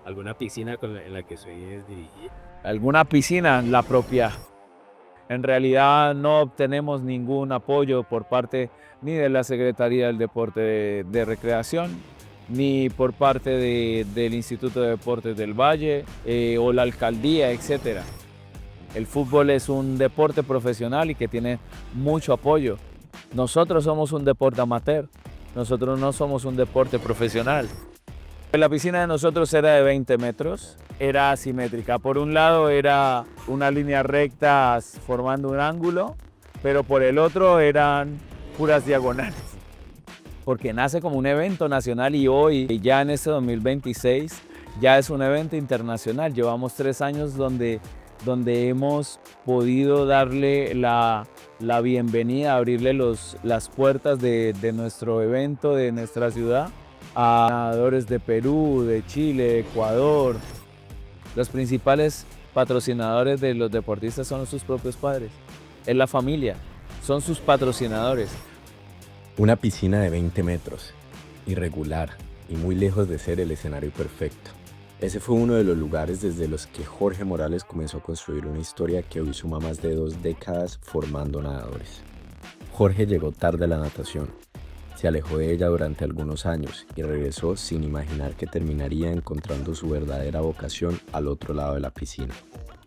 ¿Alguna piscina en la que sueñes dirigir? ¿Alguna piscina? La propia. En realidad no obtenemos ningún apoyo por parte ni de la Secretaría del Deporte de Recreación, ni por parte del Instituto de Deportes del Valle o la alcaldía, etcétera. El fútbol es un deporte profesional y que tiene mucho apoyo. Nosotros somos un deporte amateur, nosotros no somos un deporte profesional. La piscina de nosotros era de 20 metros, era asimétrica. Por un lado era una línea recta formando un ángulo, pero por el otro eran puras diagonales. Porque nace como un evento nacional y hoy, ya en este 2026, ya es un evento internacional. Llevamos 3 años donde hemos podido darle la bienvenida, abrirle las puertas de nuestro evento, de nuestra ciudad, a nadadores de Perú, de Chile, de Ecuador. Los principales patrocinadores de los deportistas son sus propios padres, es la familia, son sus patrocinadores. Una piscina de 20 metros, irregular y muy lejos de ser el escenario perfecto. Ese fue uno de los lugares desde los que Jorge Morales comenzó a construir una historia que hoy suma más de 2 décadas formando nadadores. Jorge llegó tarde a la natación, se alejó de ella durante algunos años y regresó sin imaginar que terminaría encontrando su verdadera vocación al otro lado de la piscina,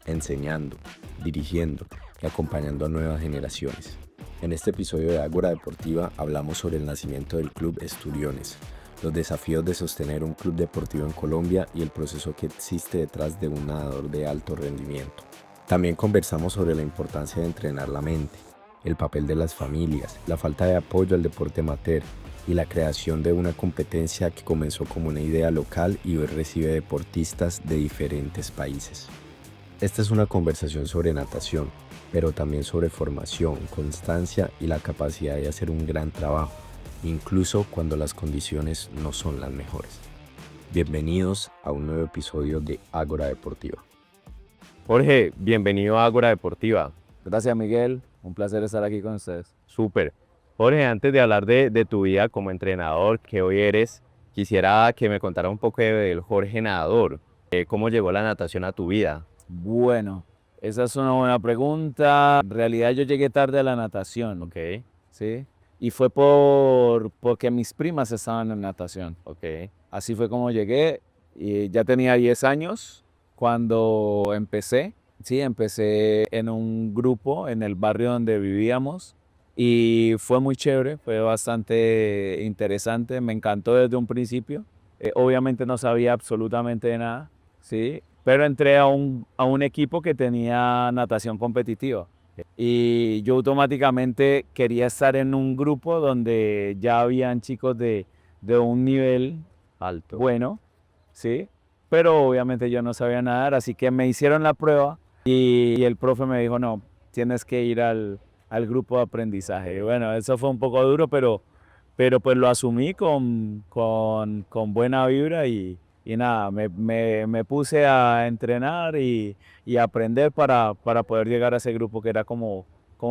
enseñando, dirigiendo y acompañando a nuevas generaciones. En este episodio de Ágora Deportiva hablamos sobre el nacimiento del Club Esturiones, los desafíos de sostener un club deportivo en Colombia y el proceso que existe detrás de un nadador de alto rendimiento. También conversamos sobre la importancia de entrenar la mente, el papel de las familias, la falta de apoyo al deporte amateur y la creación de una competencia que comenzó como una idea local y hoy recibe deportistas de diferentes países. Esta es una conversación sobre natación, pero también sobre formación, constancia y la capacidad de hacer un gran trabajo, incluso cuando las condiciones no son las mejores. Bienvenidos a un nuevo episodio de Ágora Deportiva. Jorge, bienvenido a Ágora Deportiva. Gracias, Miguel, un placer estar aquí con ustedes. Súper. Jorge, antes de hablar de tu vida como entrenador que hoy eres, quisiera que me contara un poco del Jorge nadador. ¿Cómo llegó la natación a tu vida? Bueno, esa es una buena pregunta. En realidad yo llegué tarde a la natación, Ok, ¿sí? Y fue porque mis primas estaban en natación. ok, Así fue como llegué y ya tenía 10 años cuando empecé. Sí, empecé en un grupo en el barrio donde vivíamos y fue muy chévere, fue bastante interesante, me encantó desde un principio. Obviamente no sabía absolutamente de nada, ¿sí? Pero entré a un equipo que tenía natación competitiva. Y yo automáticamente quería estar en un grupo donde ya habían chicos de un nivel alto. bueno, ¿sí? Pero obviamente yo no sabía nadar, así que me hicieron la prueba y el profe me dijo, no, tienes que ir al grupo de aprendizaje. Y bueno, eso fue un poco duro, pero pues lo asumí con buena vibra y nada, me puse a entrenar y aprender para poder llegar a ese grupo que era como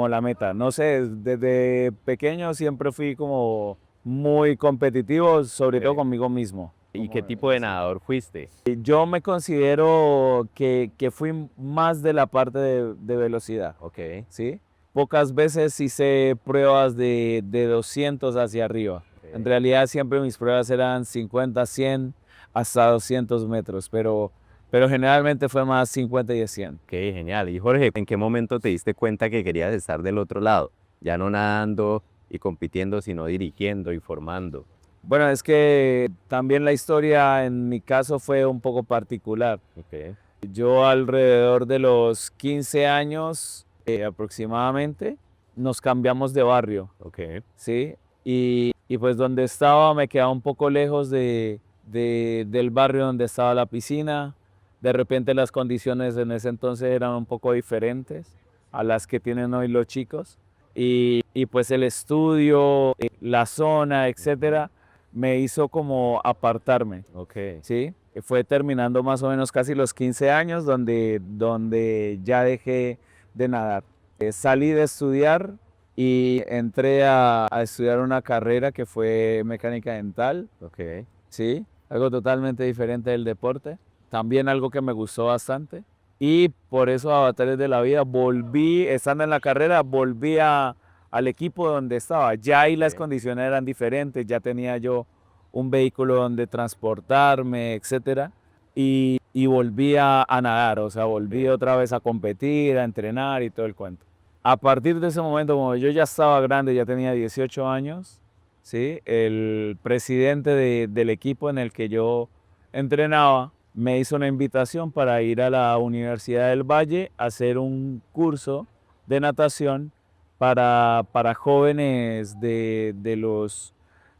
la meta. No sé, desde pequeño siempre fui como muy competitivo, sobre todo Ok. conmigo mismo. ¿Y qué tipo de nadador fuiste? Yo me considero que fui más de la parte de velocidad, Ok, ¿sí? Pocas veces hice pruebas de 200 hacia arriba. En ok. realidad siempre mis pruebas eran 50, 100, hasta 200 metros, pero generalmente fue más 50 y de 100. Ok, genial. Y Jorge, ¿en qué momento te diste cuenta que querías estar del otro lado? Ya no nadando y compitiendo, sino dirigiendo y formando. Bueno, es que también la historia en mi caso fue un poco particular. Ok, Yo alrededor de los 15 años aproximadamente nos cambiamos de barrio, ok, ¿sí? Y pues donde estaba me quedaba un poco lejos del barrio donde estaba la piscina. De repente las condiciones en ese entonces eran un poco diferentes a las que tienen hoy los chicos. Y pues el estudio, la zona, etcétera, me hizo como apartarme. ok. Sí, fue terminando más o menos casi los 15 años donde ya dejé de nadar. Salí de estudiar y entré a estudiar una carrera que fue mecánica dental, Ok. ¿sí? Algo totalmente diferente del deporte. también algo que me gustó bastante. Y por eso a Avatares de la Vida volví, estando en la carrera, volví al equipo donde estaba. Ya ahí las condiciones eran diferentes, ya tenía yo un vehículo donde transportarme, etcétera. Y volví a nadar, o sea, volví otra vez a competir, a entrenar y todo el cuento. A partir de ese momento, como yo ya estaba grande, ya tenía 18 años, ¿sí? El presidente del equipo en el que yo entrenaba me hizo una invitación para ir a la Universidad del Valle a hacer un curso de natación para jóvenes de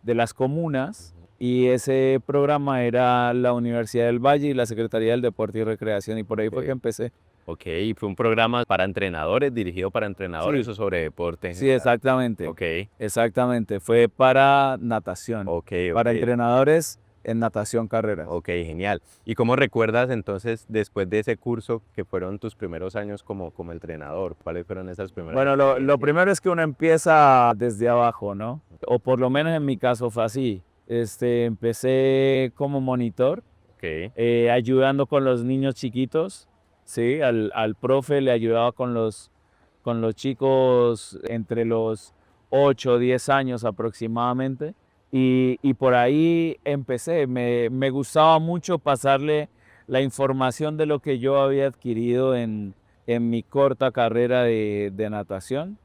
las comunas, y ese programa era la Universidad del Valle y la Secretaría del Deporte y Recreación, y por ahí fue que empecé. Ok, y fue un programa para entrenadores, dirigido para entrenadores Sí. o sobre deporte en Sí, general? exactamente. Ok, Exactamente, fue para natación, ok, para ok. entrenadores en natación carreras. Ok, genial. ¿Y cómo recuerdas entonces, después de ese curso, que fueron tus primeros años como entrenador? ¿Cuáles fueron esas primeras Bueno, lo experiencias? primero es que uno empieza desde abajo, ¿no? O por lo menos en mi caso fue así. Empecé como monitor, Ok, ayudando con los niños chiquitos, ¿sí? Al profe le ayudaba con los chicos entre los 8 o 10 años aproximadamente. Y por ahí empecé. Me gustaba mucho pasarle la información de lo que yo había adquirido en mi corta carrera de natación.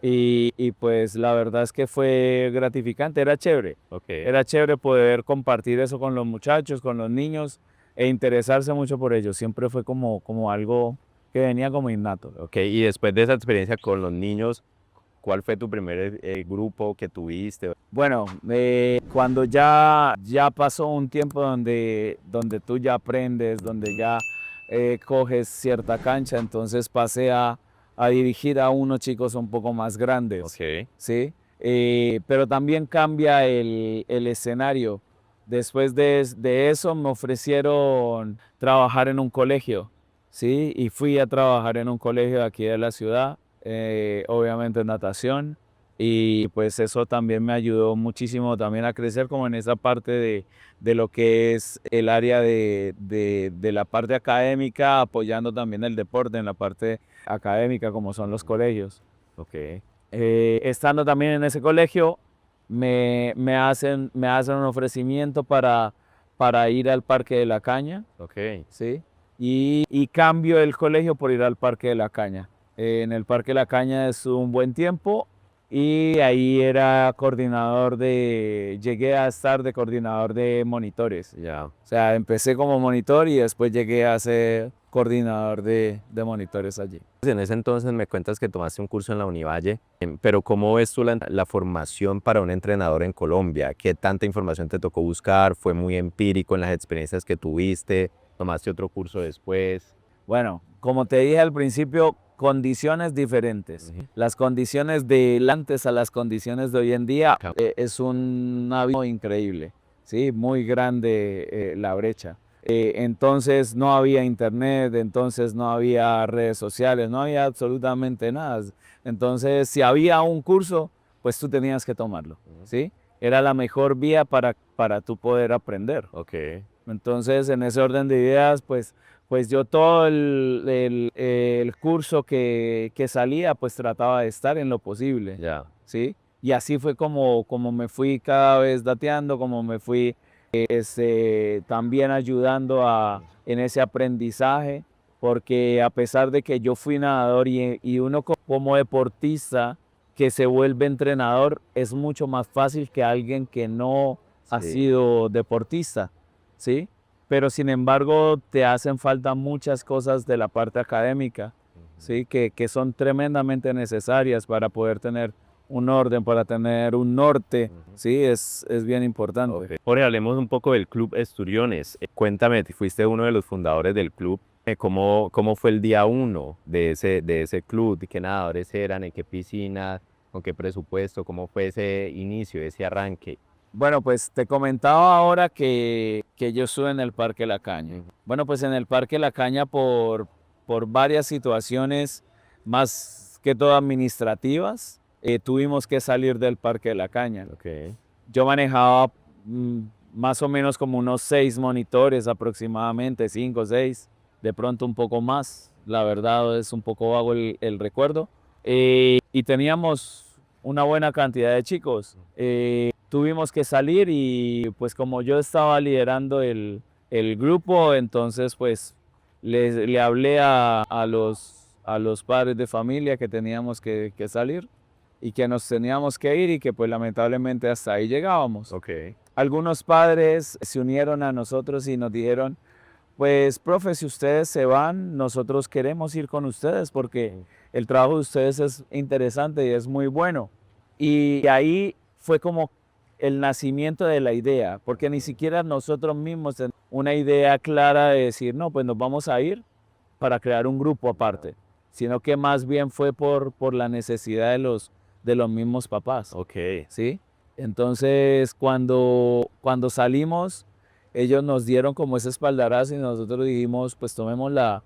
Y pues la verdad es que fue gratificante, era chévere. ok. Era chévere poder compartir eso con los muchachos, con los niños, e interesarse mucho por ellos. Siempre fue como algo que venía como innato. Ok, y después de esa experiencia con los niños, ¿cuál fue tu primer grupo que tuviste? Bueno, cuando ya pasó un tiempo donde tú ya aprendes, donde ya coges cierta cancha, entonces pasé a dirigir a unos chicos un poco más grandes, Ok, ¿sí? Pero también cambia el escenario. Después de eso me ofrecieron trabajar en un colegio, ¿sí? Y fui a trabajar en un colegio de aquí de la ciudad, obviamente en natación. Y pues eso también me ayudó muchísimo también a crecer como en esa parte de lo que es el área de la parte académica, apoyando también el deporte en la parte académica como son los colegios. ok, Estando también en ese colegio, me hacen un ofrecimiento para ir al Parque de la Caña, ok. ¿sí? Y cambio el colegio por ir al Parque de la Caña. En el Parque de la Caña es un buen tiempo, y ahí llegué a estar de coordinador de monitores. Ya. O sea, empecé como monitor y después llegué a ser coordinador de monitores allí. En ese entonces me cuentas que tomaste un curso en la Univalle, pero ¿cómo ves tú la formación para un entrenador en Colombia? ¿Qué tanta información te tocó buscar? ¿Fue muy empírico en las experiencias que tuviste? ¿Tomaste otro curso después? Bueno, como te dije al principio, condiciones diferentes. Ujú. Las condiciones de antes a las condiciones de hoy en día Claro. es un abismo increíble, ¿sí? Muy grande la brecha. Entonces no había internet, entonces no había redes sociales, no había absolutamente nada. Entonces, si había un curso, pues tú tenías que tomarlo, Ujú. ¿sí? Era la mejor vía para tú poder aprender. Ok, Entonces, en ese orden de ideas, pues yo todo el curso que salía, pues trataba de estar en lo posible, ya. ¿sí? Y así fue como me fui cada vez dateando, como me fui también ayudando en ese aprendizaje, porque a pesar de que yo fui nadador y uno como deportista que se vuelve entrenador, es mucho más fácil que alguien que no ha Sí. sido deportista, ¿sí? Pero sin embargo te hacen falta muchas cosas de la parte académica, ¿sí? Que son tremendamente necesarias para poder tener un orden, para tener un norte, Ujú. ¿sí? Es bien importante. Ok. Jorge, hablemos un poco del Club Esturiones. Cuéntame, fuiste uno de los fundadores del club. ¿Cómo fue el día uno de ese club? ¿Qué nadadores eran? ¿En qué piscina? ¿Con qué presupuesto? ¿Cómo fue ese inicio, ese arranque? Bueno, pues te comentaba ahora que yo estuve en el Parque La Caña. Ujú. Bueno, pues en el Parque La Caña por varias situaciones, más que todo administrativas, tuvimos que salir del Parque de La Caña. Ok, Yo manejaba mm, más o menos como unos 6 monitores aproximadamente, 5 o 6, de pronto un poco más, la verdad es un poco vago el recuerdo. Y teníamos una buena cantidad de chicos. Tuvimos que salir y pues como yo estaba liderando el grupo, entonces pues le hablé a los padres de familia que teníamos que salir y que nos teníamos que ir y que pues lamentablemente hasta ahí llegábamos. Ok. Algunos padres se unieron a nosotros y nos dijeron, pues profe, si ustedes se van, nosotros queremos ir con ustedes porque el trabajo de ustedes es interesante y es muy bueno. Y ahí fue como el nacimiento de la idea, porque ni siquiera nosotros mismos teníamos una idea clara de decir, no, pues nos vamos a ir para crear un grupo aparte, sino que más bien fue por la necesidad de los mismos papás. Ok. ¿Sí? Entonces, cuando salimos, ellos nos dieron como ese espaldarazo y nosotros dijimos, pues tomemos la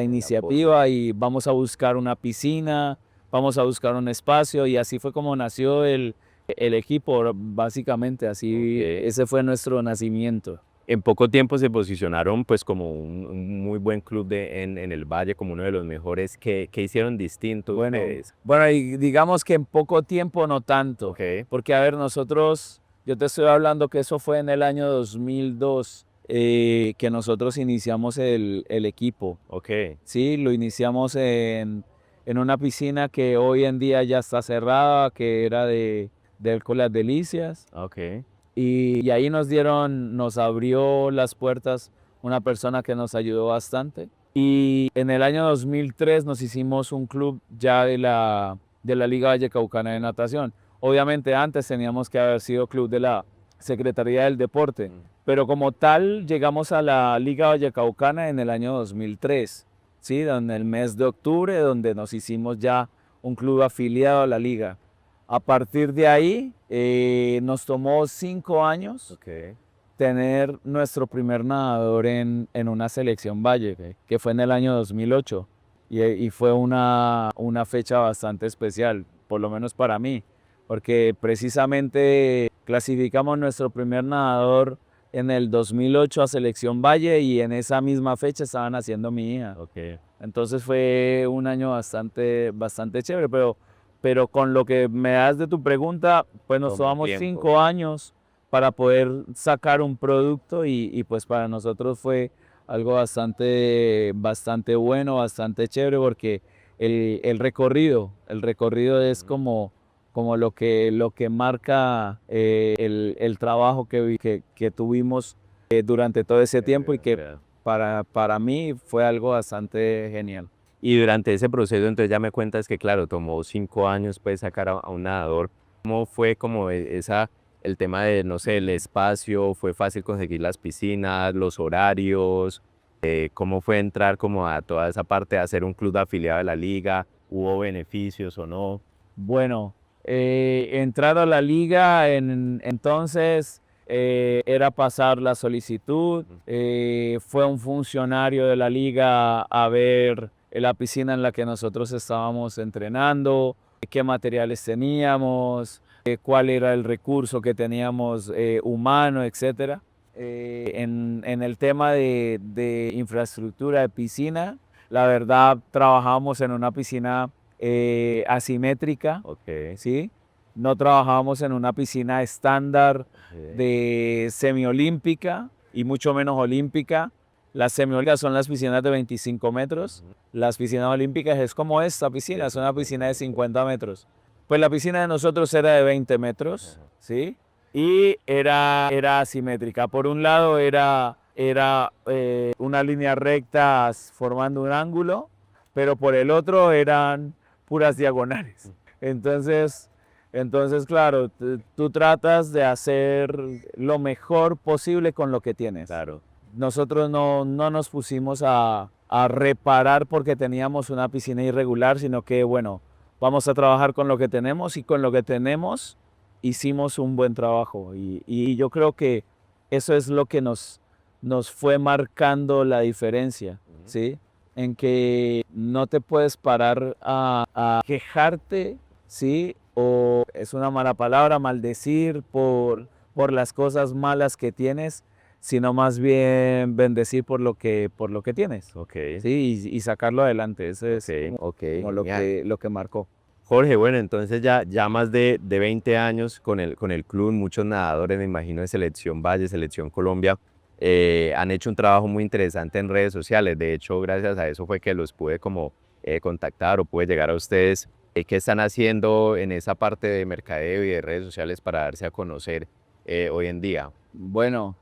iniciativa y vamos a buscar una piscina, vamos a buscar un espacio y así fue como nació el equipo, básicamente, así, Ok. ese fue nuestro nacimiento. En poco tiempo se posicionaron pues como un muy buen club en el Valle, como uno de los mejores. ¿Qué hicieron distinto Bueno, ustedes? bueno, y digamos que en poco tiempo no tanto, Ok. porque a ver, nosotros, yo te estoy hablando que eso fue en el año 2002, que nosotros iniciamos el equipo, Ok. ¿sí? Lo iniciamos en una piscina que hoy en día ya está cerrada, que era del Las Delicias, Ok. y ahí nos abrió las puertas una persona que nos ayudó bastante. Y en el año 2003 nos hicimos un club ya de la Liga Vallecaucana de Natación. Obviamente antes teníamos que haber sido club de la Secretaría del Deporte, pero como tal llegamos a la Liga Vallecaucana en el año 2003, ¿sí? En el mes de octubre, donde nos hicimos ya un club afiliado a la liga. A partir de ahí nos tomó 5 años Ok. tener nuestro primer nadador en una selección Valle, que fue en el año 2008. Y fue una fecha bastante especial, por lo menos para mí, porque precisamente clasificamos nuestro primer nadador en el 2008 a Selección Valle y en esa misma fecha estaban haciendo mi hija. Ok. Entonces fue un año bastante chévere, pero con lo que me das de tu pregunta, pues nos Tomó tomamos tiempo. 5 años para poder sacar un producto y pues para nosotros fue algo bastante bueno, bastante chévere porque el recorrido es como lo que marca el trabajo que tuvimos durante todo ese tiempo y que Vea. para mí fue algo bastante genial. Y durante ese proceso, entonces ya me cuentas que, claro, tomó 5 años pues sacar a un nadador. ¿Cómo fue como el tema de, no sé, el espacio? ¿Fue fácil conseguir las piscinas, los horarios? ¿Cómo fue entrar como a toda esa parte de hacer un club afiliado de la liga? ¿Hubo beneficios o no? Bueno, entrar a la liga entonces era pasar la solicitud, fue un funcionario de la liga a ver la piscina en la que nosotros estábamos entrenando, qué materiales teníamos, cuál era el recurso que teníamos humano, etcétera. En el tema de infraestructura de piscina, la verdad trabajamos en una piscina asimétrica, Ok. ¿sí? No trabajábamos en una piscina estándar de semiolímpica y mucho menos olímpica. Las semiolímpicas son las piscinas de 25 metros. Las piscinas olímpicas es como esta piscina, es una piscina de 50 metros. Pues la piscina de nosotros era de 20 metros, ¿sí? Y era asimétrica. Por un lado era una línea recta formando un ángulo, pero por el otro eran puras diagonales. Entonces claro, tú tratas de hacer lo mejor posible con lo que tienes. Claro. Nosotros no nos pusimos a reparar porque teníamos una piscina irregular, sino que, bueno, vamos a trabajar con lo que tenemos y con lo que tenemos hicimos un buen trabajo. Y yo creo que eso es lo que nos fue marcando la diferencia, ¿sí? En que no te puedes parar a quejarte, ¿sí? O es una mala palabra, maldecir por las cosas malas que tienes, sino más bien bendecir por lo que tienes, Ok, ¿sí? Y sacarlo adelante. Eso es ok, como lo genial. lo que marcó. Jorge, bueno, entonces ya más de 20 años con el club, muchos nadadores, me imagino, de Selección Valle, Selección Colombia, han hecho un trabajo muy interesante en redes sociales. De hecho, gracias a eso fue que los pude como contactar o pude llegar a ustedes. ¿Qué están haciendo en esa parte de mercadeo y de redes sociales para darse a conocer hoy en día? Bueno,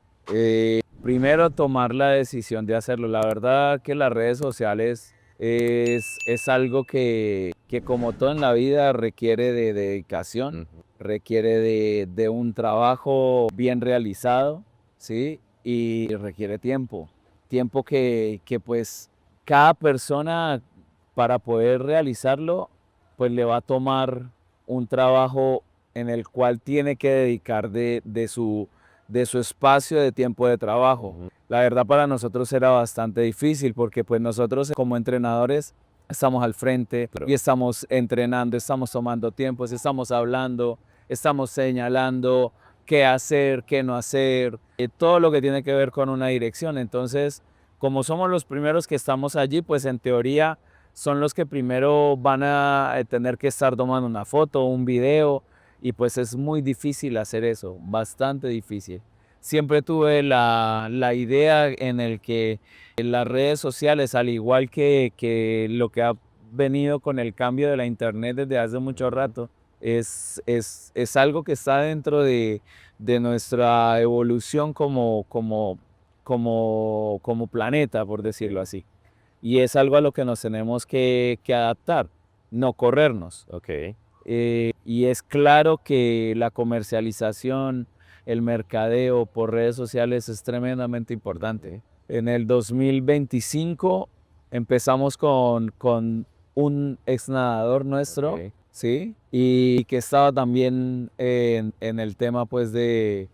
primero tomar la decisión de hacerlo. La verdad que las redes sociales es algo que como todo en la vida requiere de dedicación, Ujú. requiere de un trabajo bien realizado, ¿sí? Y requiere tiempo. Tiempo que pues cada persona para poder realizarlo, pues le va a tomar un trabajo en el cual tiene que dedicar de su espacio de tiempo de trabajo. Ujú. La verdad para nosotros era bastante difícil porque pues nosotros como entrenadores estamos al frente Claro. y estamos entrenando, estamos tomando tiempos, estamos hablando, estamos señalando qué hacer, qué no hacer, todo lo que tiene que ver con una dirección. Entonces, como somos los primeros que estamos allí, pues en teoría son los que primero van a tener que estar tomando una foto, un video, y pues es muy difícil hacer eso, bastante difícil. Siempre tuve la idea en el que las redes sociales, al igual que lo que ha venido con el cambio de la internet desde hace mucho rato, es algo que está dentro de nuestra evolución como planeta, por decirlo así. Y es algo a lo que nos tenemos que adaptar, no corrernos. Ok, Y es claro que la comercialización, el mercadeo por redes sociales es tremendamente importante. En el 2025 empezamos con un ex nadador nuestro, ok. ¿sí? Y que estaba también en el tema pues del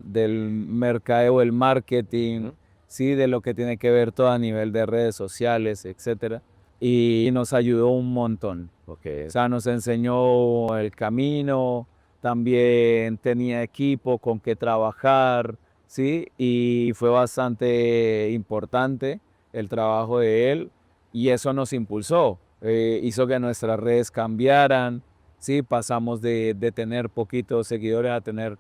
mercadeo, el marketing, Ujú. ¿sí? De lo que tiene que ver todo a nivel de redes sociales, etcétera. Y nos ayudó un montón. Ok, O sea, nos enseñó el camino, también tenía equipo con que trabajar, ¿sí? Y fue bastante importante el trabajo de él y eso nos impulsó, hizo que nuestras redes cambiaran, ¿sí? Pasamos de tener poquitos seguidores a tener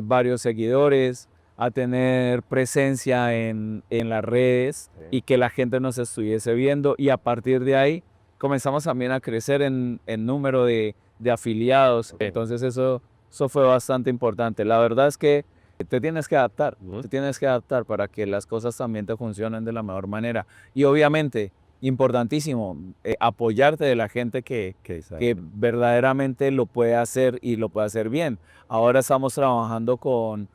varios seguidores, a tener presencia en las redes Sí. y que la gente nos estuviese viendo y a partir de ahí comenzamos también a crecer en número de afiliados. Ok. Entonces eso fue bastante importante. La verdad es que te tienes que adaptar, Ujú. te tienes que adaptar para que las cosas también te funcionen de la mejor manera. Y obviamente, importantísimo, apoyarte de la gente que Exacto. verdaderamente lo puede hacer y lo puede hacer bien. Ahora estamos trabajando con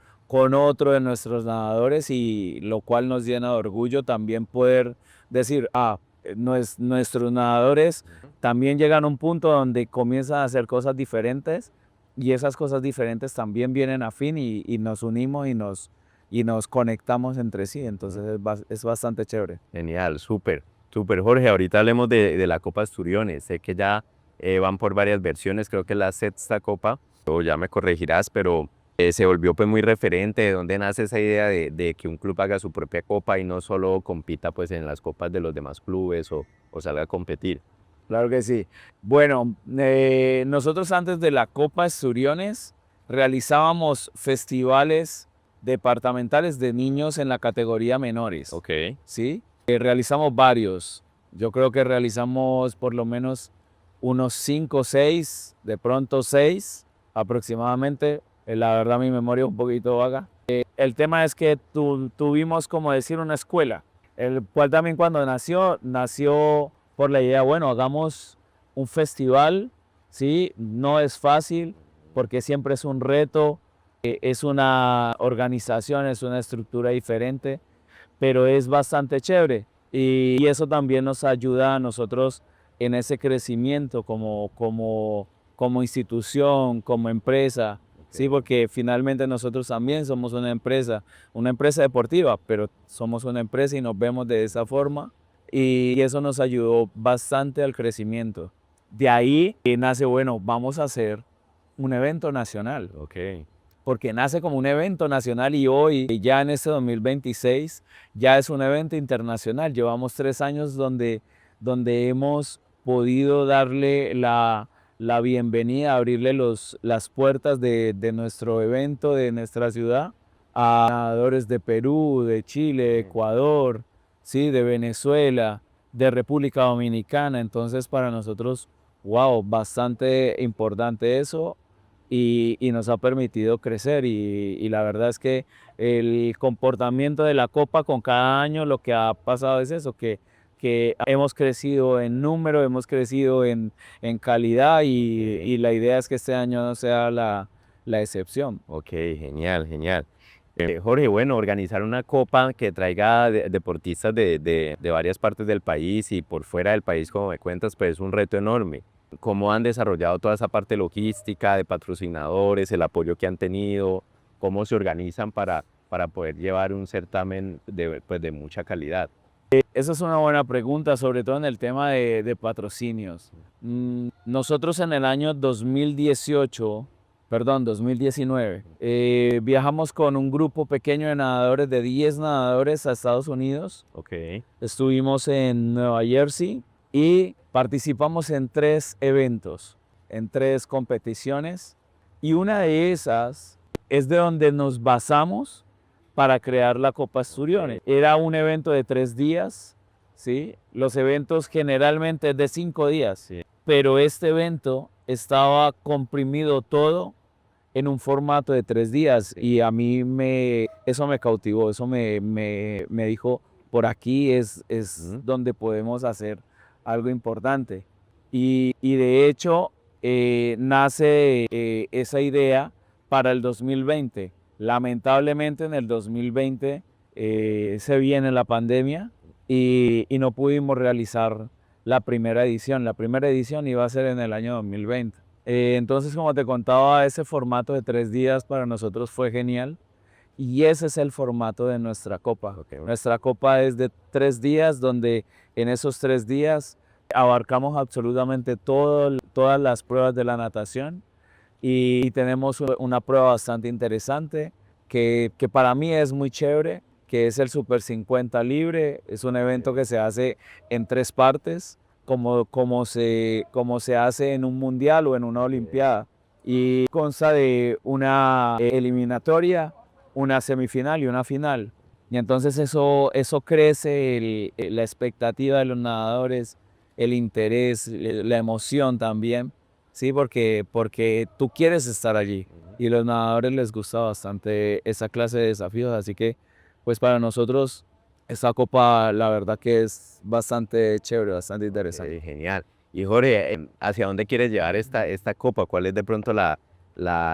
otro de nuestros nadadores y lo cual nos llena de orgullo también poder decir, nuestros nadadores Ujú. también llegan a un punto donde comienzan a hacer cosas diferentes y esas cosas diferentes también vienen a fin y nos unimos y nos conectamos entre sí. Entonces es bastante chévere. Genial, súper, súper Jorge. Ahorita hablemos de la Copa Asturiones. Sé que ya van por varias versiones, creo que es la sexta copa, o ya me corregirás, pero se volvió pues muy referente. ¿De dónde nace esa idea de que un club haga su propia copa y no solo compita pues en las copas de los demás clubes o salga a competir? Claro que sí. Bueno, nosotros antes de la Copa Esturiones realizábamos festivales departamentales de niños en la categoría menores. Ok, ¿Sí? Realizamos varios. Yo creo que realizamos por lo menos unos 5 o 6, de pronto 6 aproximadamente. La verdad mi memoria es un poquito vaga. El tema es que tuvimos, como decir, una escuela, el cual también cuando nació por la idea, bueno, hagamos un festival, ¿sí? No es fácil porque siempre es un reto, es una organización, es una estructura diferente, pero es bastante chévere y eso también nos ayuda a nosotros en ese crecimiento como institución, como empresa, ¿sí? Porque finalmente nosotros también somos una empresa deportiva, pero somos una empresa y nos vemos de esa forma y eso nos ayudó bastante al crecimiento. De ahí nace, bueno, vamos a hacer un evento nacional. ok. porque nace como un evento nacional y hoy, ya en este 2026, ya es un evento internacional. Llevamos 3 años donde hemos podido darle la bienvenida, abrirle las puertas de nuestro evento, de nuestra ciudad, a nadadores de Perú, de Chile, de Ecuador, ¿sí? De Venezuela, de República Dominicana. Entonces para nosotros, wow, bastante importante eso y nos ha permitido crecer y la verdad es que el comportamiento de la Copa con cada año lo que ha pasado es eso, que hemos crecido en número, hemos crecido en calidad y la idea es que este año no sea la excepción. Ok, genial, genial. Jorge, bueno, organizar una copa que traiga deportistas de varias partes del país y por fuera del país, como me cuentas, pues es un reto enorme. ¿Cómo han desarrollado toda esa parte logística de patrocinadores, el apoyo que han tenido? ¿Cómo se organizan para poder llevar un certamen pues, de mucha calidad? Esa es una buena pregunta, sobre todo en el tema de patrocinios. Nosotros en el año 2019, viajamos con un grupo pequeño de nadadores, de 10 nadadores a Estados Unidos. Ok, Estuvimos en Nueva Jersey y participamos en 3 eventos, en 3 competiciones. Y una de esas es de donde nos basamos para crear la Copa Asturiones. Era un evento de 3 días, ¿sí? Los eventos generalmente es de 5 días, sí. pero este evento estaba comprimido todo en un formato de 3 días y a mí eso me cautivó, eso me dijo, por aquí es donde podemos hacer algo importante. Y de hecho nace esa idea para el 2020. Lamentablemente en el 2020 se viene la pandemia y no pudimos realizar la primera edición. La primera edición iba a ser en el año 2020. Entonces, como te contaba, ese formato de 3 días para nosotros fue genial y ese es el formato de nuestra copa. Okay. Nuestra copa es de 3 días donde en esos 3 días abarcamos absolutamente todas las pruebas de la natación y tenemos una prueba bastante interesante que para mí es muy chévere, que es el Super 50 libre. Es un evento que se hace en 3 partes, como se hace en un mundial o en una olimpiada. Y consta de una eliminatoria, una semifinal y una final. Y entonces eso crece la expectativa de los nadadores, el interés, la emoción también, ¿sí? Porque tú quieres estar allí y a los nadadores les gusta bastante esa clase de desafíos. Así que pues para nosotros esta copa la verdad que es bastante chévere, bastante interesante. Genial. Y Jorge, ¿hacia dónde quieres llevar esta copa? ¿Cuál es de pronto la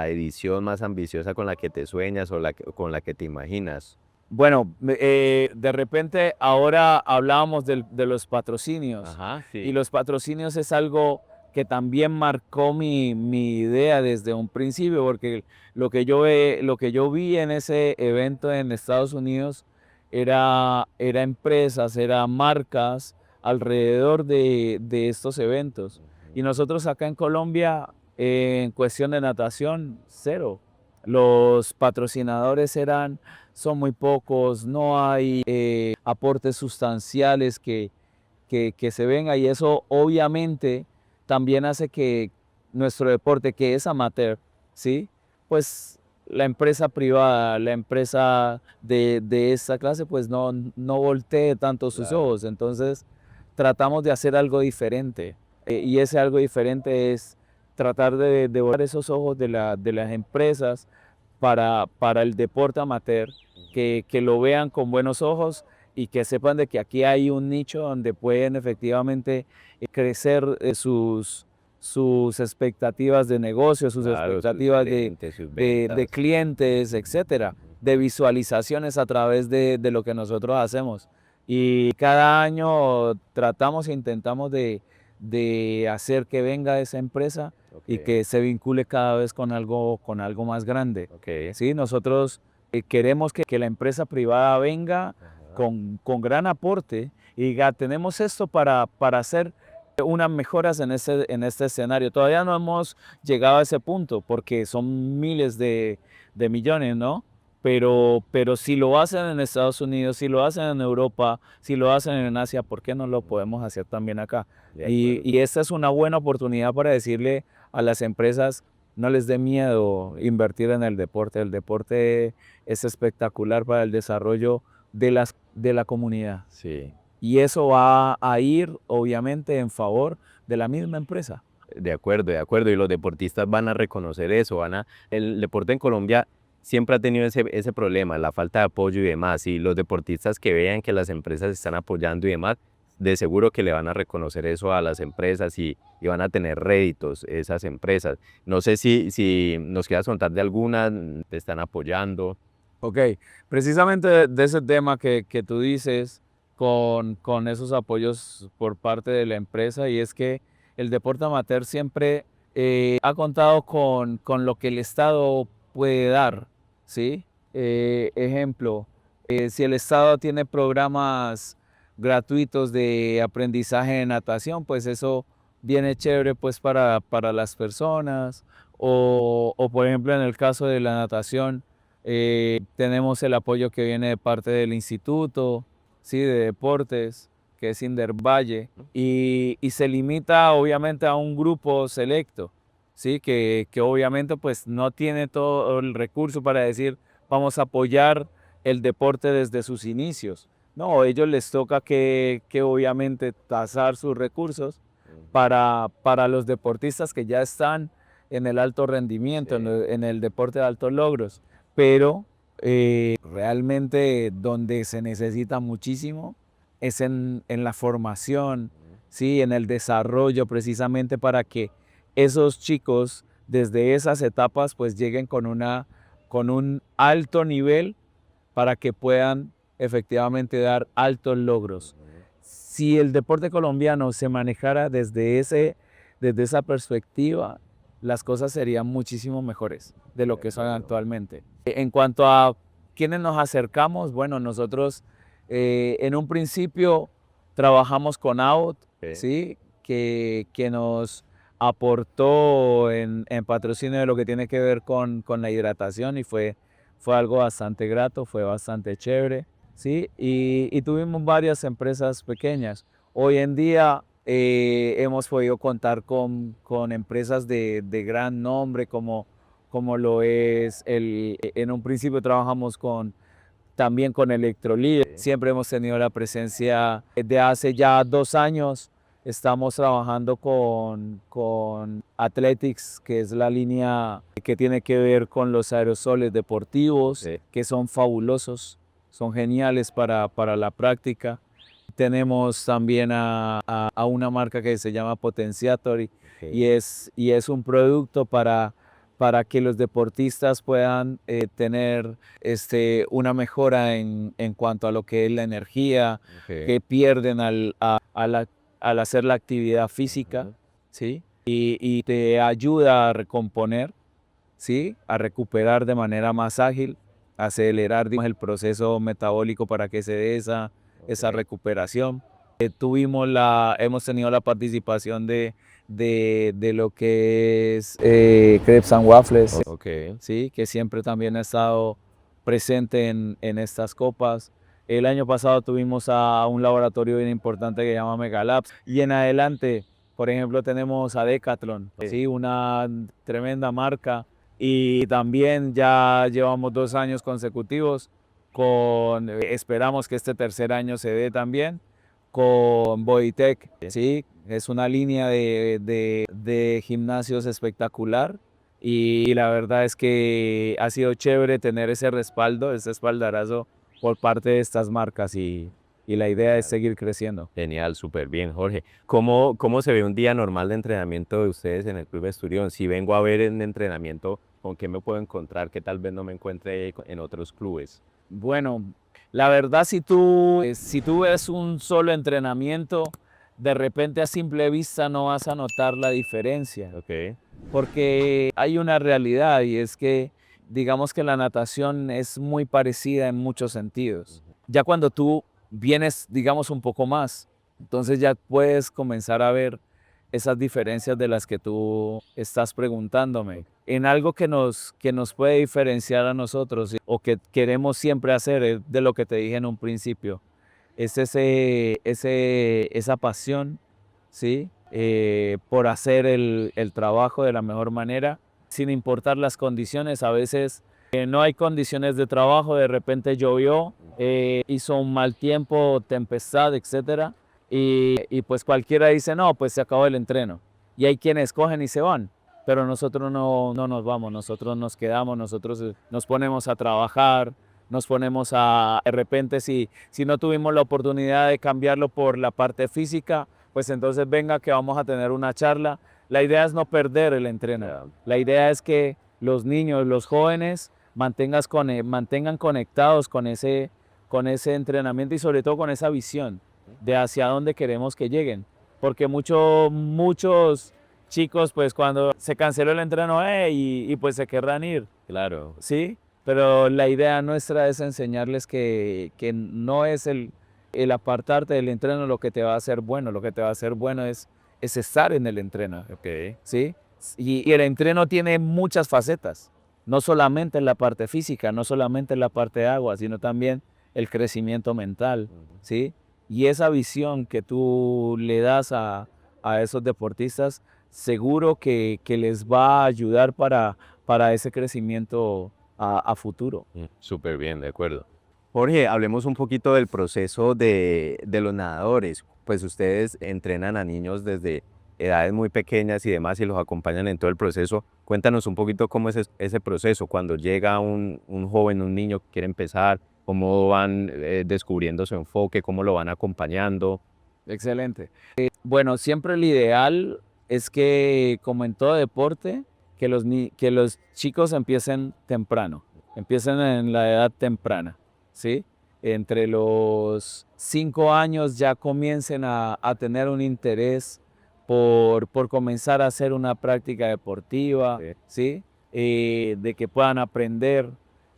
edición más ambiciosa con la que te sueñas o con la que te imaginas? Bueno, de repente ahora hablábamos de los patrocinios. Ajá, sí. Y los patrocinios es algo que también marcó mi idea desde un principio, porque lo que yo vi en ese evento en Estados Unidos era empresas, eran marcas alrededor de estos eventos. Y nosotros acá en Colombia, en cuestión de natación, cero. Los patrocinadores son muy pocos, no hay aportes sustanciales que se venga y eso obviamente también hace que nuestro deporte, que es amateur, ¿sí? Pues la empresa privada, la empresa de esta clase, pues no voltee tanto sus ojos. Entonces tratamos de hacer algo diferente y ese algo diferente es tratar de volver esos ojos de las empresas para el deporte amateur, que lo vean con buenos ojos y que sepan de que aquí hay un nicho donde pueden efectivamente crecer sus expectativas de negocio, sus expectativas de clientes, etcétera, de visualizaciones a través de lo que nosotros hacemos. Y cada año tratamos e intentamos de hacer que venga esa empresa y que se vincule cada vez con algo más grande. ¿Sí? Nosotros queremos que la empresa privada venga con gran aporte y diga, tenemos esto para hacer unas mejoras en este escenario. Todavía no hemos llegado a ese punto porque son miles de millones, ¿no? Pero si lo hacen en Estados Unidos, si lo hacen en Europa, si lo hacen en Asia, ¿por qué no lo podemos hacer también acá? De acuerdo. Y esta es una buena oportunidad para decirle a las empresas, no les dé miedo invertir en el deporte. El deporte es espectacular para el desarrollo de la comunidad. Sí. Y eso va a ir, obviamente, en favor de la misma empresa. De acuerdo, de acuerdo. Y los deportistas van a reconocer eso. El deporte en Colombia siempre ha tenido ese problema, la falta de apoyo y demás. Y los deportistas que vean que las empresas están apoyando y demás, de seguro que le van a reconocer eso a las empresas y van a tener réditos esas empresas. No sé si nos quieras contar de algunas, te están apoyando. Ok, precisamente de ese tema que tú dices con esos apoyos por parte de la empresa, y es que el deporte amateur siempre ha contado con lo que el Estado puede dar, ¿sí? Ejemplo, si el Estado tiene programas gratuitos de aprendizaje de natación, pues eso viene chévere pues para las personas, o por ejemplo en el caso de la natación, tenemos el apoyo que viene de parte del Instituto, ¿sí? De Deportes, que es Indervalle, y se limita obviamente a un grupo selecto, ¿sí? Que obviamente pues no tiene todo el recurso para decir vamos a apoyar el deporte desde sus inicios. No, a ellos les toca que obviamente tasar sus recursos para los deportistas que ya están en el alto rendimiento, Sí. en el deporte de altos logros, pero realmente donde se necesita muchísimo es en la formación, ¿sí? En el desarrollo precisamente para que esos chicos desde esas etapas pues lleguen con un alto nivel para que puedan efectivamente dar altos logros. Si el deporte colombiano se manejara desde esa perspectiva, las cosas serían muchísimo mejores de lo que son actualmente. En cuanto a quienes nos acercamos, bueno, nosotros en un principio trabajamos con AUT, Sí. ¿sí? Que nos aportó en patrocinio de lo que tiene que ver con la hidratación y fue algo bastante grato, fue bastante chévere, ¿sí? Y tuvimos varias empresas pequeñas. Hoy en día hemos podido contar con empresas de gran nombre como lo es en un principio trabajamos también con Electrolí. Siempre hemos tenido la presencia de hace ya 2 años. Estamos trabajando con Athletics, que es la línea que tiene que ver con los aerosoles deportivos, Sí. que son fabulosos, son geniales para la práctica. Tenemos también a una marca que se llama Potenciatory y es un producto para que los deportistas puedan tener una mejora en cuanto a lo que es la energía que pierden al hacer la actividad física, Ujú. ¿sí? Y te ayuda a recomponer, ¿sí? A recuperar de manera más ágil, acelerar digamos, el proceso metabólico para que se dé esa Ok. recuperación. Hemos tenido la participación de lo que es Crepes and Waffles, Ok. ¿sí? Que siempre también ha estado presente en estas copas. El año pasado tuvimos a un laboratorio bien importante que se llama Megalabs y en adelante, por ejemplo, tenemos a Decathlon, ¿sí? Una tremenda marca y también ya llevamos 2 años consecutivos esperamos que este tercer año se dé también con Bodytech, ¿sí? Es una línea de gimnasios espectacular y la verdad es que ha sido chévere tener ese respaldo, ese espaldarazo por parte de estas marcas y la idea es seguir creciendo. Genial, súper bien, Jorge. ¿Cómo se ve un día normal de entrenamiento de ustedes en el Club Esturión? Si vengo a ver en entrenamiento, ¿con qué me puedo encontrar que tal vez no me encuentre en otros clubes? Bueno, la verdad si tú ves un solo entrenamiento, de repente a simple vista no vas a notar la diferencia, Ok. porque hay una realidad y es que digamos que la natación es muy parecida en muchos sentidos. Ya cuando tú vienes, digamos, un poco más, entonces ya puedes comenzar a ver esas diferencias de las que tú estás preguntándome. En algo que nos puede diferenciar a nosotros o que queremos siempre hacer, es de lo que te dije en un principio, es esa pasión, ¿sí? Por hacer el trabajo de la mejor manera, sin importar las condiciones. A veces no hay condiciones de trabajo, de repente llovió, hizo un mal tiempo, tempestad, etcétera, y pues cualquiera dice, no, pues se acabó el entreno. Y hay quienes cogen y se van, pero nosotros no nos vamos, nosotros nos quedamos, nosotros nos ponemos a trabajar, nos ponemos de repente si no tuvimos la oportunidad de cambiarlo por la parte física, pues entonces venga que vamos a tener una charla. La idea es no perder el entreno. La idea es que los niños, los jóvenes mantengan conectados con ese entrenamiento y sobre todo con esa visión de hacia dónde queremos que lleguen. Porque muchos chicos, pues cuando se canceló el entreno, y pues se querrán ir. Claro. ¿Sí? Pero la idea nuestra es enseñarles que no es el apartarte del entreno lo que te va a hacer bueno. Lo que te va a hacer bueno es estar en el entreno. Ok. ¿Sí? Y el entreno tiene muchas facetas. No solamente en la parte física, no solamente en la parte de agua, sino también el crecimiento mental. ¿Sí? Y esa visión que tú le das a esos deportistas, seguro que les va a ayudar para ese crecimiento a futuro. Súper bien, de acuerdo. Jorge, hablemos un poquito del proceso de los nadadores. Pues ustedes entrenan a niños desde edades muy pequeñas y demás y los acompañan en todo el proceso. Cuéntanos un poquito cómo es ese proceso, cuando llega un joven, un niño que quiere empezar, cómo van descubriendo su enfoque, cómo lo van acompañando. Excelente. Bueno, siempre el ideal es que, como en todo deporte, que los chicos empiecen temprano, empiecen en la edad temprana, ¿sí? Entre los 5 años ya comiencen a tener un interés por comenzar a hacer una práctica deportiva, ¿sí? De que puedan aprender.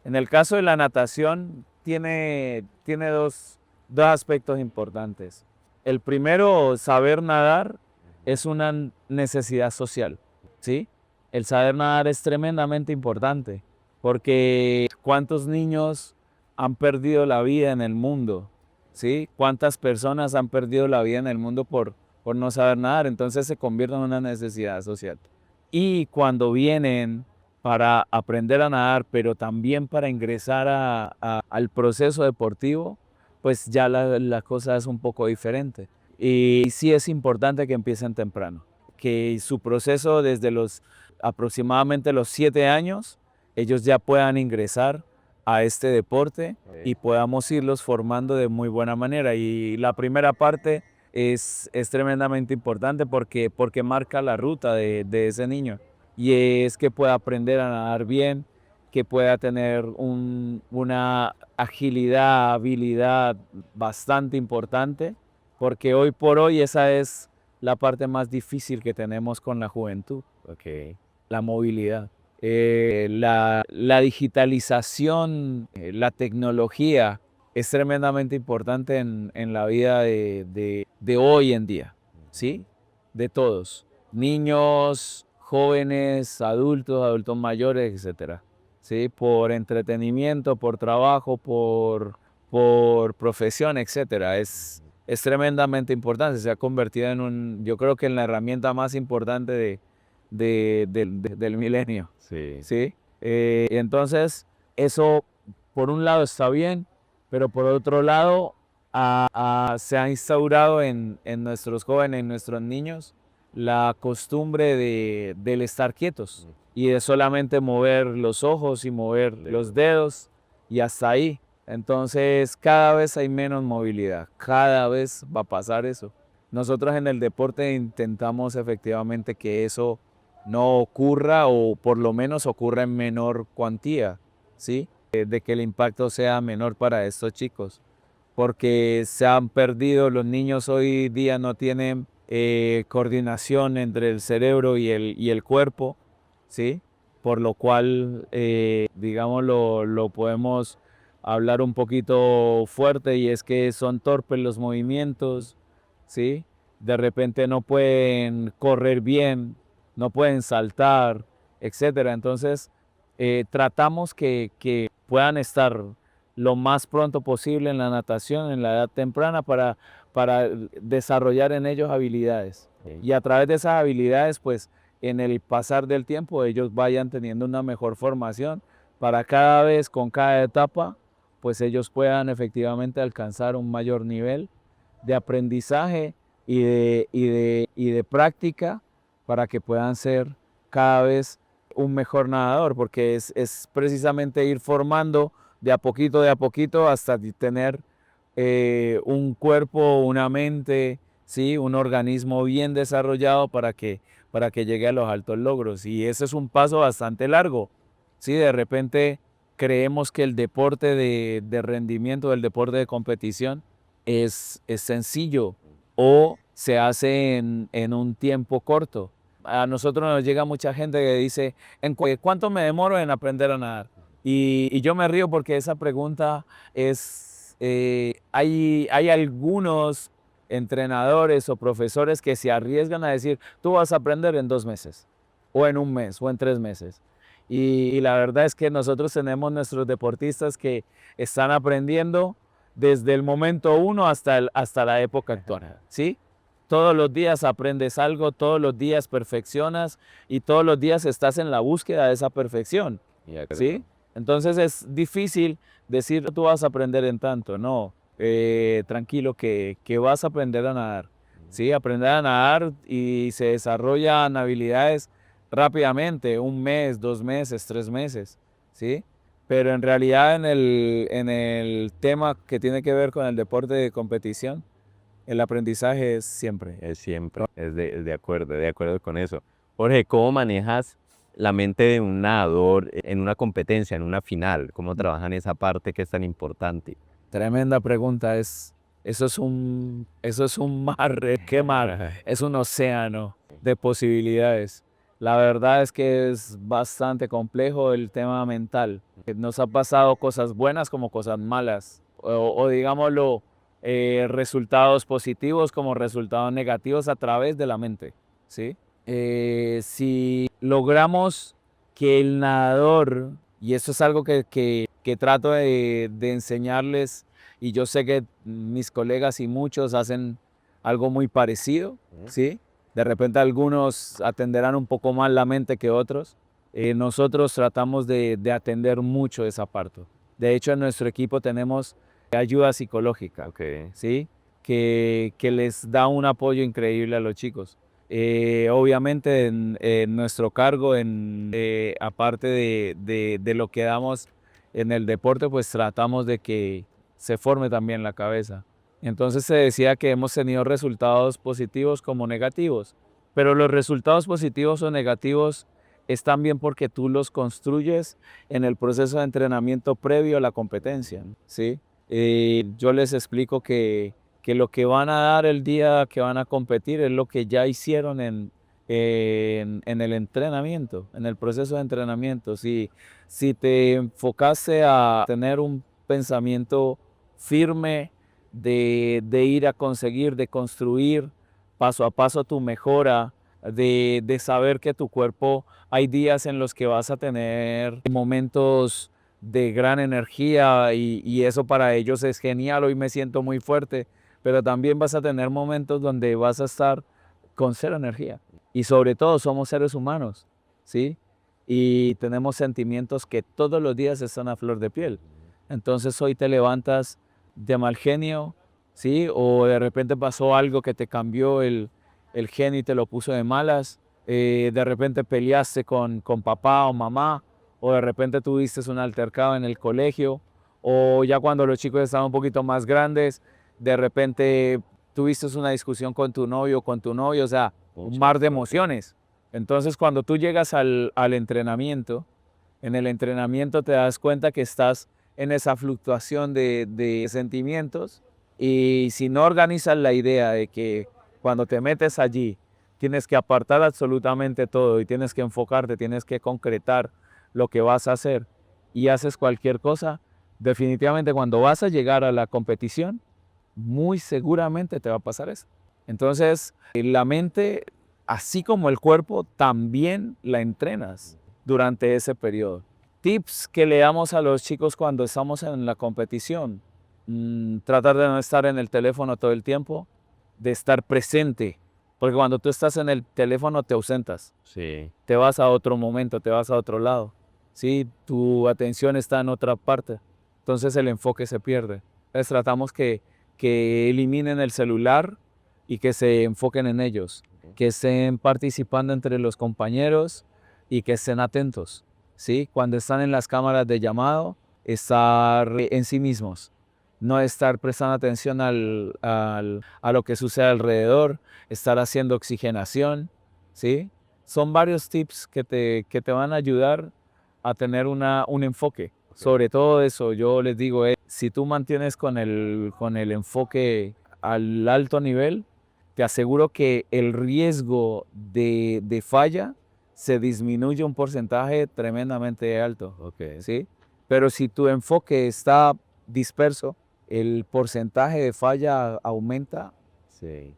En el caso de la natación, tiene dos aspectos importantes. El primero, saber nadar es una necesidad social, ¿sí? El saber nadar es tremendamente importante porque ¿cuántos niños han perdido la vida en el mundo? ¿Sí? ¿Cuántas personas han perdido la vida en el mundo por no saber nadar? Entonces se convierte en una necesidad social. Y cuando vienen para aprender a nadar, pero también para ingresar al proceso deportivo, pues ya la cosa es un poco diferente. Y sí es importante que empiecen temprano, que su proceso desde aproximadamente los 7 años, ellos ya puedan ingresar a este deporte y podamos irlos formando de muy buena manera. Y la primera parte es tremendamente importante porque marca la ruta de ese niño. Y es que pueda aprender a nadar bien, que pueda tener una agilidad, habilidad bastante importante, porque hoy por hoy esa es la parte más difícil que tenemos con la juventud, la movilidad. La digitalización, la tecnología es tremendamente importante en la vida de hoy en día, ¿sí? De todos, niños, jóvenes, adultos mayores, etcétera, ¿sí? Por entretenimiento, por trabajo, por profesión, etcétera. Es tremendamente importante, se ha convertido yo creo que en la herramienta más importante del milenio. Sí. ¿Sí? Entonces, eso por un lado está bien, pero por otro lado se ha instaurado en nuestros jóvenes, en nuestros niños, la costumbre del estar quietos y de solamente mover los ojos y mover los dedos y hasta ahí. Entonces, cada vez hay menos movilidad, cada vez va a pasar eso. Nosotros en el deporte intentamos efectivamente que eso no ocurra o por lo menos ocurra en menor cuantía, ¿sí? De que el impacto sea menor para estos chicos, porque se han perdido, los niños hoy día no tienen coordinación entre el cerebro y el cuerpo, ¿sí? Por lo cual, digamos, lo podemos hablar un poquito fuerte y es que son torpes los movimientos, ¿sí? de repente no pueden correr bien, no pueden saltar, etcétera. Entonces, tratamos que puedan estar lo más pronto posible en la natación, en la edad temprana, para desarrollar en ellos habilidades. Y a través de esas habilidades, pues, en el pasar del tiempo, ellos vayan teniendo una mejor formación para cada vez, con cada etapa, pues ellos puedan efectivamente alcanzar un mayor nivel de aprendizaje y de práctica para que puedan ser cada vez un mejor nadador, porque es precisamente ir formando de a poquito hasta tener un cuerpo, una mente, ¿sí? Un organismo bien desarrollado para que llegue a los altos logros. Y ese es un paso bastante largo. ¿Sí? De repente creemos que el deporte de rendimiento, el deporte de competición, es sencillo o se hace en un tiempo corto. A nosotros nos llega mucha gente que dice, ¿cuánto me demoro en aprender a nadar? Y yo me río porque esa pregunta es, hay algunos entrenadores o profesores que se arriesgan a decir, tú vas a aprender en 2 meses, o en 1 mes, o en 3 meses. Y la verdad es que nosotros tenemos nuestros deportistas que están aprendiendo desde el momento 1 hasta la época actual, ¿sí? Todos los días aprendes algo, todos los días perfeccionas y todos los días estás en la búsqueda de esa perfección, ¿sí? Entonces es difícil decir tú vas a aprender en tanto, no, tranquilo que vas a aprender a nadar, ¿sí? Aprender a nadar y se desarrollan habilidades rápidamente, 1 mes, 2 meses, 3 meses, ¿sí? Pero en realidad en el tema que tiene que ver con el deporte de competición, el aprendizaje es siempre. Es siempre, es de acuerdo con eso. Jorge, ¿cómo manejas la mente de un nadador en una competencia, en una final? ¿Cómo trabajan esa parte que es tan importante? Tremenda pregunta, eso es un mar, ¿qué mar? Es un océano de posibilidades. La verdad es que es bastante complejo el tema mental. Nos ha pasado cosas buenas como cosas malas, o digámoslo, resultados positivos como resultados negativos a través de la mente, ¿sí? Si logramos que el nadador, y eso es algo que trato de enseñarles, y yo sé que mis colegas y muchos hacen algo muy parecido, ¿sí? De repente algunos atenderán un poco más la mente que otros. Nosotros tratamos de atender mucho esa parte. De hecho, en nuestro equipo tenemos ayuda psicológica, ¿sí? Que les da un apoyo increíble a los chicos. Obviamente en nuestro cargo, aparte de lo que damos en el deporte, pues tratamos de que se forme también la cabeza. Entonces se decía que hemos tenido resultados positivos como negativos, pero los resultados positivos o negativos están bien porque tú los construyes en el proceso de entrenamiento previo a la competencia, ¿sí? Yo les explico que lo que van a dar el día que van a competir es lo que ya hicieron en el entrenamiento, en el proceso de entrenamiento. Si te enfocaste a tener un pensamiento firme de ir a conseguir, de construir paso a paso tu mejora, de saber que tu cuerpo, hay días en los que vas a tener momentos de gran energía y eso para ellos es genial, hoy me siento muy fuerte, pero también vas a tener momentos donde vas a estar con cero energía. Y sobre todo somos seres humanos, ¿sí? Y tenemos sentimientos que todos los días están a flor de piel. Entonces hoy te levantas de mal genio, ¿sí? O de repente pasó algo que te cambió el genio y te lo puso de malas. De repente peleaste con papá o mamá, o de repente tuviste un altercado en el colegio, o ya cuando los chicos estaban un poquito más grandes, de repente tuviste una discusión con tu novio o con tu novio, o sea, un mar de emociones. Entonces cuando tú llegas al entrenamiento, en el entrenamiento te das cuenta que estás en esa fluctuación de sentimientos, y si no organizas la idea de que cuando te metes allí tienes que apartar absolutamente todo y tienes que enfocarte, tienes que concretar lo que vas a hacer y haces cualquier cosa, definitivamente cuando vas a llegar a la competición, muy seguramente te va a pasar eso. Entonces, la mente, así como el cuerpo, también la entrenas durante ese periodo. Tips que le damos a los chicos cuando estamos en la competición. Tratar de no estar en el teléfono todo el tiempo, de estar presente, porque cuando tú estás en el teléfono te ausentas, Sí. te vas a otro momento, te vas a otro lado, ¿sí? Tu atención está en otra parte, entonces el enfoque se pierde. Entonces tratamos que eliminen el celular y que se enfoquen en ellos, que estén participando entre los compañeros y que estén atentos, ¿sí? Cuando están en las cámaras de llamado, estar en sí mismos, no estar prestando atención a lo que sucede alrededor, estar haciendo oxigenación, ¿sí? Son varios tips que te van a ayudar a tener un enfoque. Sobre todo eso, yo les digo, si tú mantienes con el enfoque al alto nivel, te aseguro que el riesgo de falla se disminuye un porcentaje tremendamente alto, Ok. ¿sí? Pero si tu enfoque está disperso, el porcentaje de falla aumenta Sí.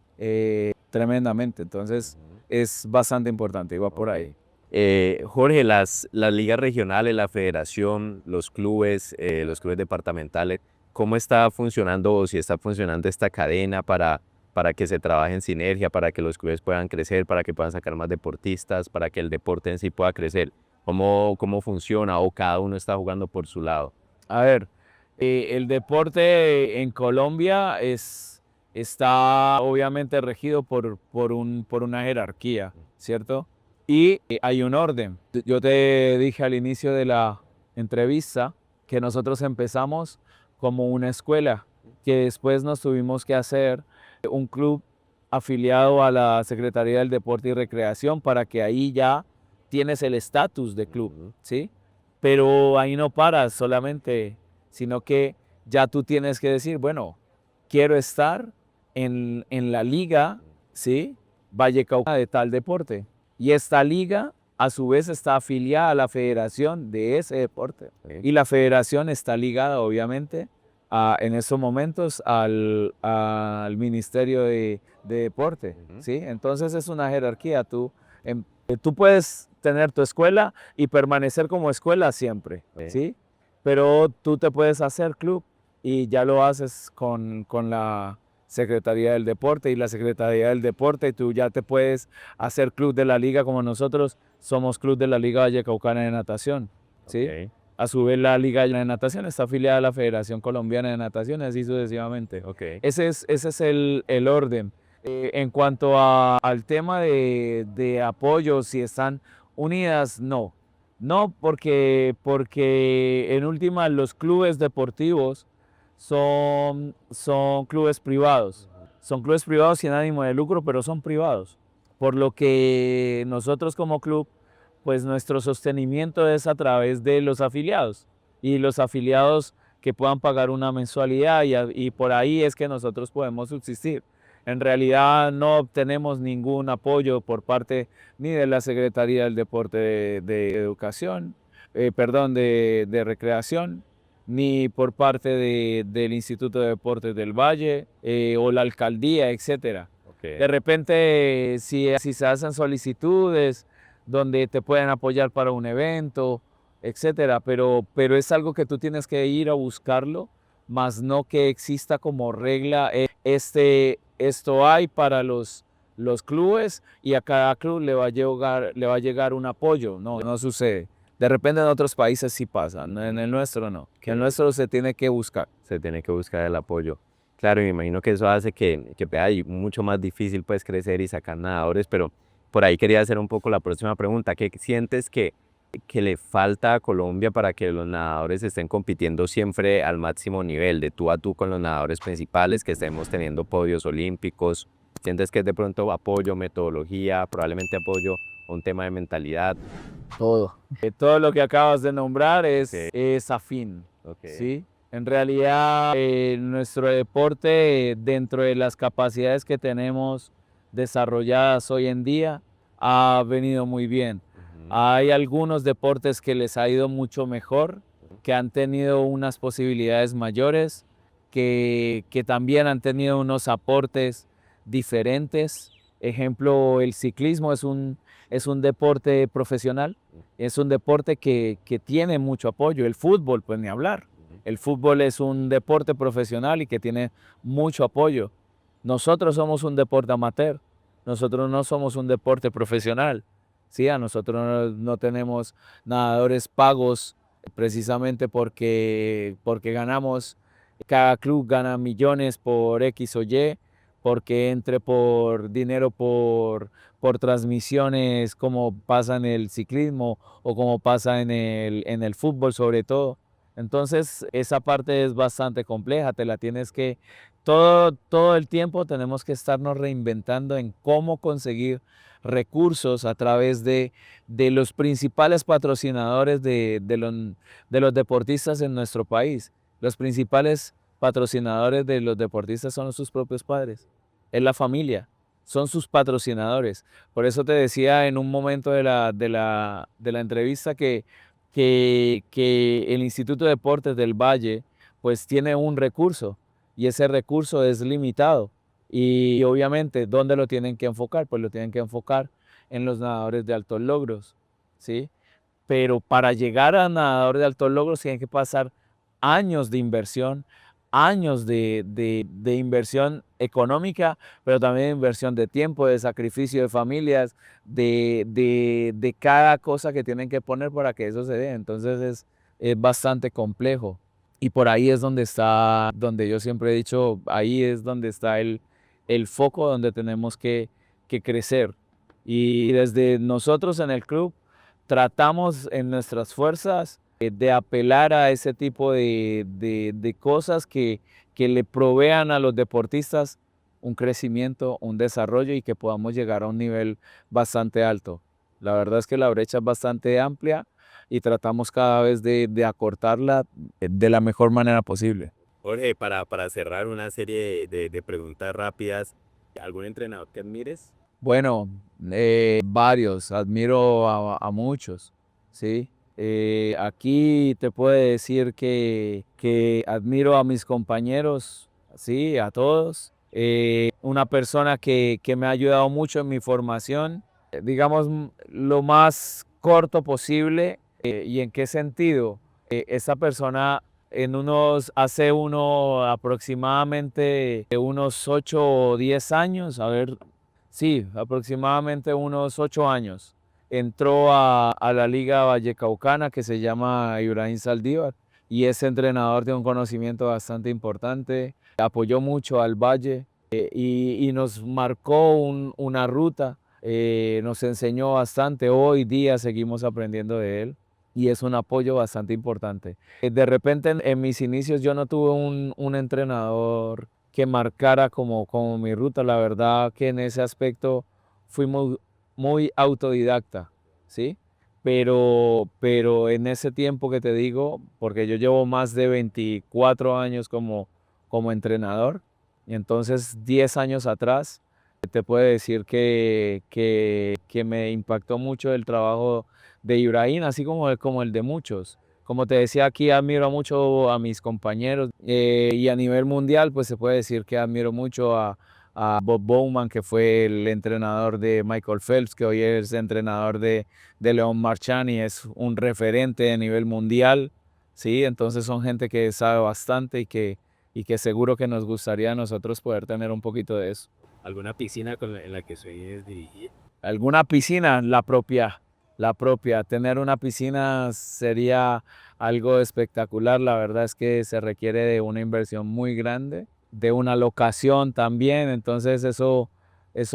tremendamente. Entonces, Ujú. es bastante importante, va por Ok. ahí. Jorge, las ligas regionales, la federación, los clubes departamentales, ¿cómo está funcionando o si está funcionando esta cadena para que se trabaje en sinergia, para que los clubes puedan crecer, para que puedan sacar más deportistas, para que el deporte en sí pueda crecer? ¿Cómo funciona o cada uno está jugando por su lado? A ver, el deporte en Colombia está obviamente regido por una jerarquía, ¿cierto? Y hay un orden. Yo te dije al inicio de la entrevista que nosotros empezamos como una escuela, que después nos tuvimos que hacer un club afiliado a la Secretaría del Deporte y Recreación para que ahí ya tienes el estatus de club, Ujú. ¿sí? Pero ahí no paras solamente, sino que ya tú tienes que decir, bueno, quiero estar en la liga, ¿sí? Vallecaucana de tal deporte. Y esta liga, a su vez, está afiliada a la federación de ese deporte. Ok. Y la federación está ligada, obviamente, en estos momentos al Ministerio de Deporte, Ujú. ¿sí? Entonces es una jerarquía. Tú puedes tener tu escuela y permanecer como escuela siempre, Ok. ¿sí? Pero tú te puedes hacer club y ya lo haces con la Secretaría del Deporte y la Secretaría del Deporte, y tú ya te puedes hacer club de la liga como nosotros somos club de la Liga Vallecaucana de Natación, ¿sí? Ok. A su vez la Liga de Natación está afiliada a la Federación Colombiana de Natación, y así sucesivamente. Ok. Ese es el orden. En cuanto al tema de apoyo, si están unidas, no. No, porque en última los clubes deportivos son clubes privados. Son clubes privados sin ánimo de lucro, pero son privados. Por lo que nosotros como club, pues nuestro sostenimiento es a través de los afiliados. Y los afiliados que puedan pagar una mensualidad y por ahí es que nosotros podemos subsistir. En realidad no obtenemos ningún apoyo por parte ni de la Secretaría del Deporte de Educación, perdón, de Recreación, ni por parte del Instituto de Deportes del Valle o la alcaldía, etcétera. Ok. De repente, si se hacen solicitudes donde te pueden apoyar para un evento, etcétera, pero es algo que tú tienes que ir a buscarlo, más no que exista como regla, esto hay para los clubes y a cada club le va a llegar un apoyo. No, no sucede. De repente en otros países sí pasa, en el nuestro no. En el nuestro se tiene que buscar. Se tiene que buscar el apoyo. Claro, y me imagino que eso hace que sea mucho más difícil pues crecer y sacar nadadores, pero por ahí quería hacer un poco la próxima pregunta. ¿Qué sientes que le falta a Colombia para que los nadadores estén compitiendo siempre al máximo nivel, de tú a tú con los nadadores principales, que estemos teniendo podios olímpicos? ¿Sientes que es de pronto apoyo, metodología, probablemente apoyo a un tema de mentalidad? Todo. Todo lo que acabas de nombrar Ok. es afín, Ok. ¿sí? En realidad, nuestro deporte, dentro de las capacidades que tenemos desarrolladas hoy en día, ha venido muy bien. Ujú. Hay algunos deportes que les ha ido mucho mejor, que han tenido unas posibilidades mayores, que también han tenido unos aportes diferentes. Ejemplo, el ciclismo es un deporte profesional, es un deporte que tiene mucho apoyo. El fútbol, pues ni hablar. El fútbol es un deporte profesional y que tiene mucho apoyo. Nosotros somos un deporte amateur, nosotros no somos un deporte profesional. Sí, a nosotros no tenemos nadadores pagos precisamente porque ganamos, cada club gana millones por X o Y, porque entre por dinero por transmisiones como pasa en el ciclismo o como pasa en el fútbol sobre todo. Entonces esa parte es bastante compleja, te la tienes que, todo el tiempo tenemos que estarnos reinventando en cómo conseguir recursos a través de los principales patrocinadores de los deportistas en nuestro país. Los principales patrocinadores de los deportistas son sus propios padres, es la familia, son sus patrocinadores. Por eso te decía en un momento de la entrevista que el Instituto de Deportes del Valle pues tiene un recurso y ese recurso es limitado. Y obviamente, ¿dónde lo tienen que enfocar? Pues lo tienen que enfocar en los nadadores de altos logros, ¿sí? Pero para llegar a nadador de altos logros tienen que pasar años de inversión, años de inversión económica, pero también inversión de tiempo, de sacrificio de familias, de cada cosa que tienen que poner para que eso se dé. Entonces es bastante complejo. Y por ahí es donde está, donde yo siempre he dicho, ahí es donde está el foco donde tenemos que crecer. Y desde nosotros en el club, tratamos en nuestras fuerzas de apelar a ese tipo de cosas que le provean a los deportistas un crecimiento, un desarrollo y que podamos llegar a un nivel bastante alto. La verdad es que la brecha es bastante amplia y tratamos cada vez de acortarla de la mejor manera posible. Jorge, para cerrar una serie de preguntas rápidas, ¿algún entrenador que admires? Bueno, varios, admiro a muchos, ¿sí? Aquí te puedo decir que admiro a mis compañeros, sí, a todos. Una persona que me ha ayudado mucho en mi formación, digamos, lo más corto posible. ¿Y en qué sentido? Esa persona hace aproximadamente unos 8 o 10 años, a ver, sí, aproximadamente unos 8 años. Entró a la Liga Vallecaucana que se llama Ibrahim Saldívar y es entrenador de un conocimiento bastante importante. Apoyó mucho al Valle y nos marcó una ruta, nos enseñó bastante. Hoy día seguimos aprendiendo de él y es un apoyo bastante importante. De repente en mis inicios yo no tuve un entrenador que marcara como mi ruta. La verdad que en ese aspecto fui muy autodidacta, ¿sí? Pero en ese tiempo que te digo, porque yo llevo más de 24 años como entrenador, y entonces 10 años atrás te puedo decir que me impactó mucho el trabajo de Ibrahim, así como el de muchos. Como te decía, aquí admiro mucho a mis compañeros y a nivel mundial, pues se puede decir que admiro mucho a Bob Bowman, que fue el entrenador de Michael Phelps, que hoy es entrenador de León Marchand y es un referente a nivel mundial, ¿sí? Entonces son gente que sabe bastante y que seguro que nos gustaría a nosotros poder tener un poquito de eso. ¿Alguna piscina en la que sueñes dirigir? ¿Alguna piscina? La propia. Tener una piscina sería algo espectacular. La verdad es que se requiere de una inversión muy grande, de una locación también. Entonces eso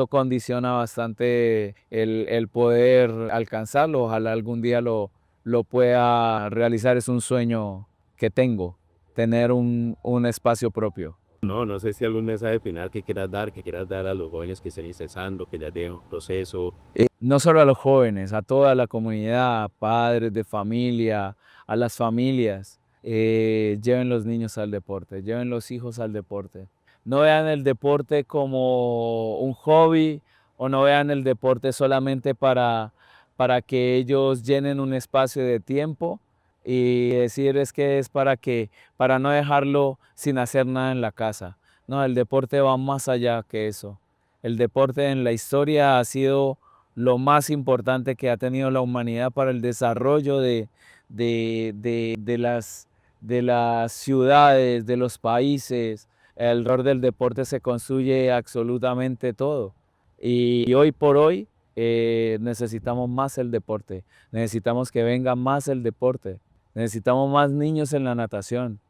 condiciona bastante el poder alcanzarlo. Ojalá algún día lo pueda realizar. Es un sueño que tengo, tener un espacio propio. No sé si algún mensaje final que quieras dar a los jóvenes que estén ingresando, que ya tienen un proceso. No solo a los jóvenes, a toda la comunidad, a padres de familia, a las familias, lleven los niños al deporte, lleven los hijos al deporte. No vean el deporte como un hobby o no vean el deporte solamente para que ellos llenen un espacio de tiempo y decir es que es para no dejarlo sin hacer nada en la casa. No, el deporte va más allá que eso. El deporte en la historia ha sido lo más importante que ha tenido la humanidad para el desarrollo de las ciudades, de los países. Alrededor del deporte se construye absolutamente todo. Y hoy por hoy necesitamos más el deporte. Necesitamos que venga más el deporte. Necesitamos más niños en la natación.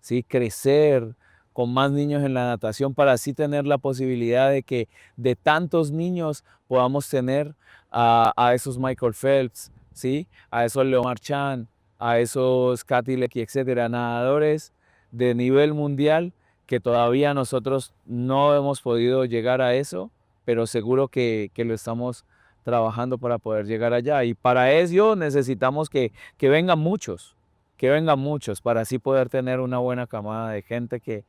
¿Sí? Crecer con más niños en la natación para así tener la posibilidad de que de tantos niños podamos tener a esos Michael Phelps, ¿sí? A esos Leomar Chan, a esos Kathy Lecky, etcétera, nadadores de nivel mundial que todavía nosotros no hemos podido llegar a eso, pero seguro que lo estamos trabajando para poder llegar allá. Y para ello necesitamos que vengan muchos, para así poder tener una buena camada de gente que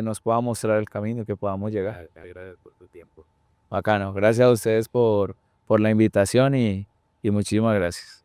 nos pueda mostrar el camino, que podamos llegar. Gracias por tu tiempo. Bacano. Gracias a ustedes por la invitación y muchísimas gracias.